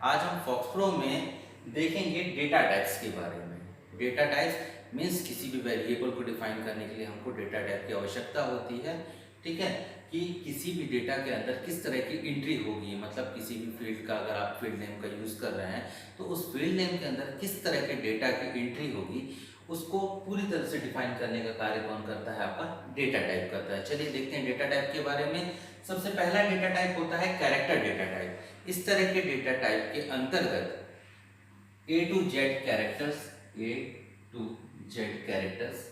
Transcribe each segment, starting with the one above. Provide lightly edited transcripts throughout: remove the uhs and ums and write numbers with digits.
आज हम fox pro में देखेंगे डेटा टाइप्स के बारे में। डेटा टाइप्स मीन्स किसी भी वेरिएबल को डिफाइन करने के लिए हमको डेटा टाइप की आवश्यकता होती है। ठीक है, कि किसी भी डेटा के अंदर किस तरह की एंट्री होगी, मतलब किसी भी फील्ड का अगर आप फील्ड नेम का यूज़ कर रहे हैं तो उस फील्ड नेम के अंदर किस तरह के डेटा की एंट्री होगी उसको पूरी तरह से डिफाइन करने का कार्य कौन करता है? आपका डेटा टाइप करता है। चलिए देखते हैं डेटा टाइप के बारे में। सबसे पहला डेटा टाइप होता है कैरेक्टर डेटा टाइप। इस तरह के डेटा टाइप के अंतर्गत A to Z characters, A to Z characters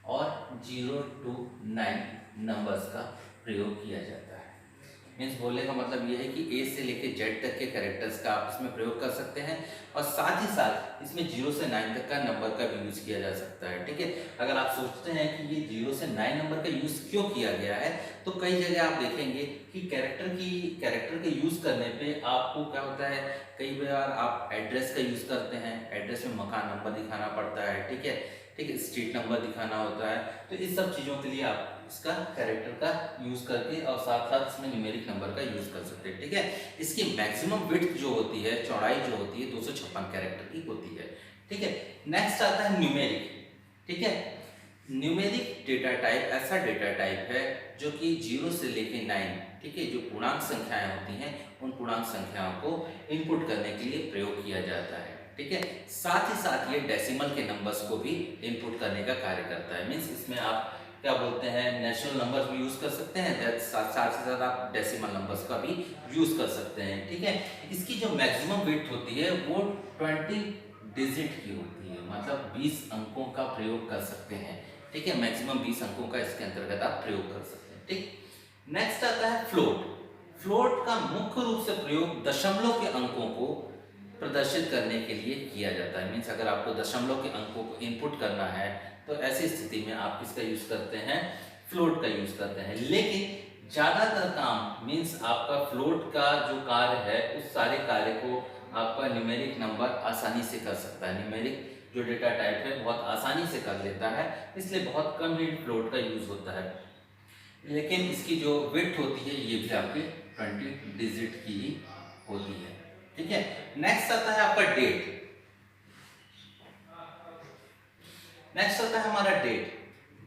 और 0 to 9 नंबर्स का प्रयोग किया जाता है। मीन्स बोलने का मतलब यह है कि A से लेके Z तक के कैरेक्टर्स का आप इसमें प्रयोग कर सकते हैं और साथ ही साथ इसमें 0 से 9 तक का नंबर का भी यूज किया जा सकता है। ठीक है, अगर आप सोचते हैं कि ये 0 से 9 नंबर का यूज क्यों किया गया है तो कई जगह आप देखेंगे कि कैरेक्टर के यूज करने पे आपको क्या होता है, कई बार आप एड्रेस का यूज करते हैं, एड्रेस में मकान नंबर दिखाना पड़ता है। ठीक है, स्ट्रीट नंबर दिखाना होता है, तो इस सब चीज़ों के लिए आप इसका कैरेक्टर का यूज करके और साथ साथ इसमें न्यूमेरिक नंबर का यूज कर सकते हैं। ठीक है, इसकी मैक्सिमम विड्थ जो होती है, चौड़ाई जो होती है 256 कैरेक्टर की होती है। ठीक है, नेक्स्ट आता है न्यूमेरिक। ठीक है, न्यूमेरिक डेटा टाइप ऐसा डेटा टाइप है जो कि 0 से लेके 9, ठीक है, जो पूर्णांक संख्याएं होती हैं उन पूर्णांक संख्याओं को इनपुट करने के लिए प्रयोग किया जाता है। ठीक है, साथ ही साथ ये डेसिमल के नंबर्स को भी इनपुट करने का कार्य करता है। मीन्स इसमें आप क्या बोलते हैं, नेचुरल नंबर्स भी यूज कर सकते हैं, साथ ही साथ आप डेसिमल नंबर्स का भी यूज कर सकते हैं। ठीक है, इसकी जो मैक्सिमम विड्थ होती है वो 20 डिजिट की होती है, मतलब 20 अंकों का प्रयोग कर सकते हैं। ठीक है, मैक्सिमम 20 अंकों का इसके अंतर्गत आप प्रयोग कर सकते हैं। ठीक, नेक्स्ट आता है फ्लोट। फ्लोट का मुख्य रूप से प्रयोग दशमलव के अंकों को प्रदर्शित करने के लिए किया जाता है। मीन्स अगर आपको दशमलव के अंकों को इनपुट करना है तो ऐसी स्थिति में आप किसका यूज करते हैं? फ्लोट का यूज करते हैं। लेकिन ज्यादातर काम मीन्स आपका फ्लोट का जो कार्य है उस सारे कार्य को आपका न्यूमेरिक नंबर आसानी से कर सकता है। न्यूमेरिक जो डेटा टाइप है बहुत आसानी से कर लेता है, इसलिए बहुत कम ही फ्लोट का यूज होता है। लेकिन इसकी जो विड्थ होती है ये भी आपके 20 डिजिट की ही होती है। ठीक है, नेक्स्ट आता है आपका डेट। नेक्स्ट आता है हमारा डेट।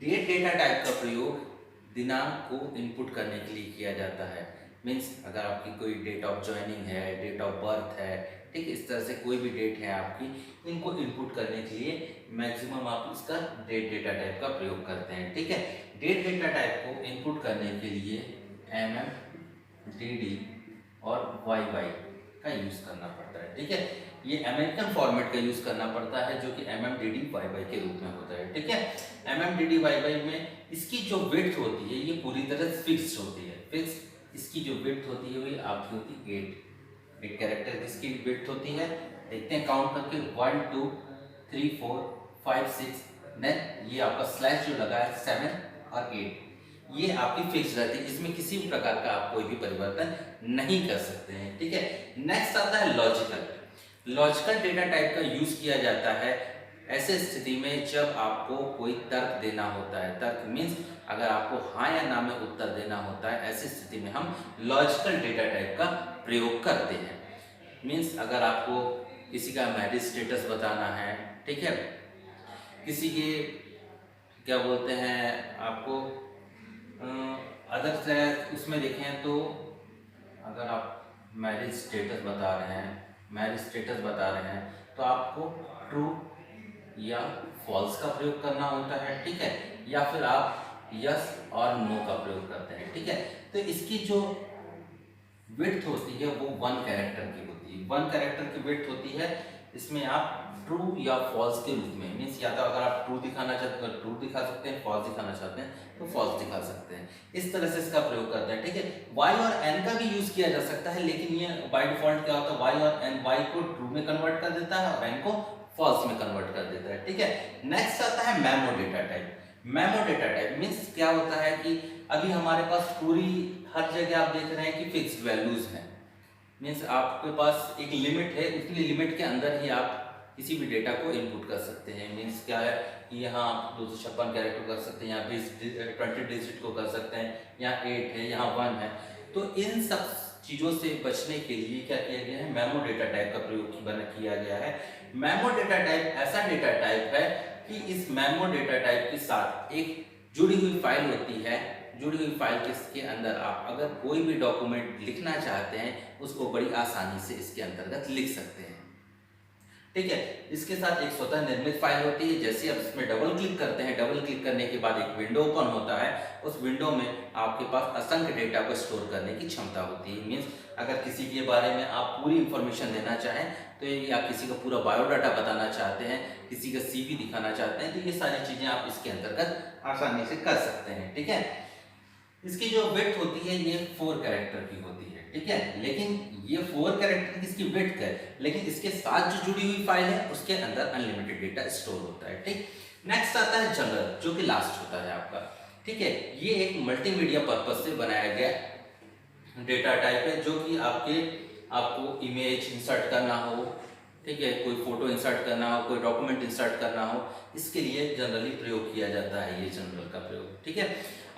डेट डेटा टाइप का प्रयोग दिनांक को इनपुट करने के लिए किया जाता है। मीन्स अगर आपकी कोई डेट ऑफ ज्वाइनिंग है, डेट ऑफ बर्थ है, ठीक है, इस तरह से कोई भी डेट है आपकी, इनको इनपुट करने के लिए मैक्सिमम आप इसका डेट डेटा टाइप का प्रयोग करते हैं। ठीक है, डेट डेटा टाइप को इनपुट करने के लिए DD और YY का यूज करना पड़ता है। ठीक है, ये अमेरिकन फॉर्मेट का यूज करना पड़ता है जो कि MMDDYY के रूप में होता है। ठीक है, MMDDYY में इसकी जो विड्थ होती है ये पूरी तरह फिक्स होती है। फिक्स इसकी जो विड्थ होती है वो आपकी होती है 8 कैरेक्टर की इसकी विड्थ होती है। देखते हैं काउंट करके 1 2 3 4 5 6, देन ये आपका स्लैश जो लगा है 7 और 8, ये आपकी फिक्स रहती है, इसमें किसी भी प्रकार का आप कोई भी परिवर्तन नहीं कर सकते हैं। ठीक है, नेक्स्ट आता है लॉजिकल। लॉजिकल डेटा टाइप का यूज किया जाता है ऐसे स्थिति में जब आपको कोई तर्क देना होता है। तर्क मीन्स अगर आपको हाँ या ना में उत्तर देना होता है, ऐसी स्थिति में हम लॉजिकल डेटा टाइप का प्रयोग करते हैं। मीन्स अगर आपको किसी का मैरिज स्टेटस बताना है, ठीक है, किसी के क्या बोलते हैं आपको अदर से उसमें देखें तो अगर आप मैरिज स्टेटस बता रहे हैं तो आपको ट्रू या फॉल्स का प्रयोग करना होता है। ठीक है, या फिर आप यस और नो का प्रयोग करते हैं। ठीक है, तो इसकी जो विड्थ होती है वो 1 कैरेक्टर की होती है। 1 कैरेक्टर की विड्थ होती है। इसमें आप ट्रू या फॉल्स के रूप में, मीन्स या तो अगर आप ट्रू दिखाना चाहते हैं ट्रू दिखा सकते हैं, फॉल्स दिखाना चाहते हैं तो फॉल्स दिखा सकते हैं। इस तरह से इसका प्रयोग करते हैं। ठीक है, y और n का भी यूज किया जा सकता है, लेकिन ये बाय डिफॉल्ट क्या होता है, y और n, y को ट्रू में कन्वर्ट कर देता है और n को फॉल्स में कन्वर्ट कर देता है। ठीक है, नेक्स्ट आता है memo data type. Memo data type means क्या होता है कि अभी हमारे पास पूरी हर जगह आप देख रहे हैं कि फिक्स्ड वैल्यूज हैं। मीन्स आपके पास एक लिमिट है, उतनी लिमिट के अंदर ही आप किसी भी डेटा को इनपुट कर सकते हैं। मीन्स क्या है कि यहाँ आप 256 कैरेक्टर कर सकते हैं, यहाँ 20 डिजिट को कर सकते हैं, यहाँ 8 है, यहाँ 1 है। तो इन सब चीज़ों से बचने के लिए क्या किया गया है, मेमो डेटा टाइप का प्रयोग किया गया है। मेमो डेटा टाइप ऐसा डेटा टाइप है कि इस मेमो डेटा टाइप के साथ एक जुड़ी हुई फाइल होती है। जुड़ी हुई फाइल के अंदर आप अगर कोई भी डॉक्यूमेंट लिखना चाहते हैं उसको बड़ी आसानी से इसके अंतर्गत लिख सकते हैं। ठीक है, इसके साथ एक स्वतः निर्मित फाइल होती है। जैसे आप इसमें डबल क्लिक करते हैं, डबल क्लिक करने के बाद एक विंडो ओपन होता है। उस विंडो में आपके पास असंख्य डेटा को स्टोर करने की क्षमता होती है। मीन्स अगर किसी के बारे में आप पूरी इंफॉर्मेशन देना चाहें तो या किसी का पूरा बायोडाटा बताना चाहते हैं, किसी का सीवी दिखाना चाहते हैं, तो ये सारी चीजें आप इसके अंतर्गत आसानी से कर सकते हैं। ठीक है, इसकी जो विड्थ होती है ये 4 कैरेक्टर की होती है। ठीक है, लेकिन ये 4 कैरेक्टर की इसकी विड्थ है, लेकिन इसके साथ जो जुड़ी हुई फाइल है उसके अंदर अनलिमिटेड डेटा स्टोर होता है। ठीक, नेक्स्ट आता है जनरल, जो कि लास्ट होता है आपका। ठीक है, ये एक मल्टीमीडिया पर्पज से बनाया गया डेटा टाइप है, जो कि आपको इमेज इंसर्ट करना हो, ठीक है, कोई फोटो इंसर्ट करना हो, कोई डॉक्यूमेंट इंसर्ट करना हो, इसके लिए जनरली प्रयोग किया जाता है ये जनरल का प्रयोग। ठीक है,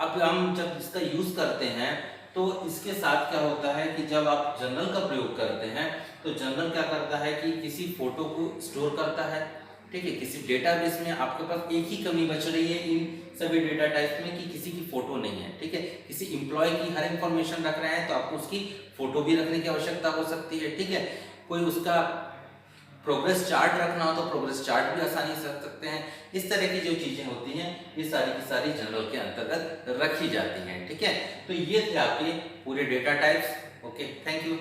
अब हम जब इसका यूज करते हैं तो इसके साथ क्या होता है कि जब आप जनरल का प्रयोग करते हैं तो जनरल क्या करता है कि किसी फोटो को स्टोर करता है। ठीक है, किसी डेटाबेस में आपके पास एक ही कमी बच रही है इन सभी डेटा टाइप में कि किसी की फोटो नहीं है। ठीक है, किसी एम्प्लॉय की हर इंफॉर्मेशन रख रहे हैं तो आपको उसकी फोटो भी रखने की आवश्यकता हो सकती है। ठीक है, कोई उसका प्रोग्रेस चार्ट रखना हो तो प्रोग्रेस चार्ट भी आसानी से रख सकते हैं। इस तरह की जो चीजें होती हैं ये सारी की सारी जनरल के अंतर्गत रखी जाती हैं। ठीक है, तो ये थे आपके पूरे data types. Okay, thank you.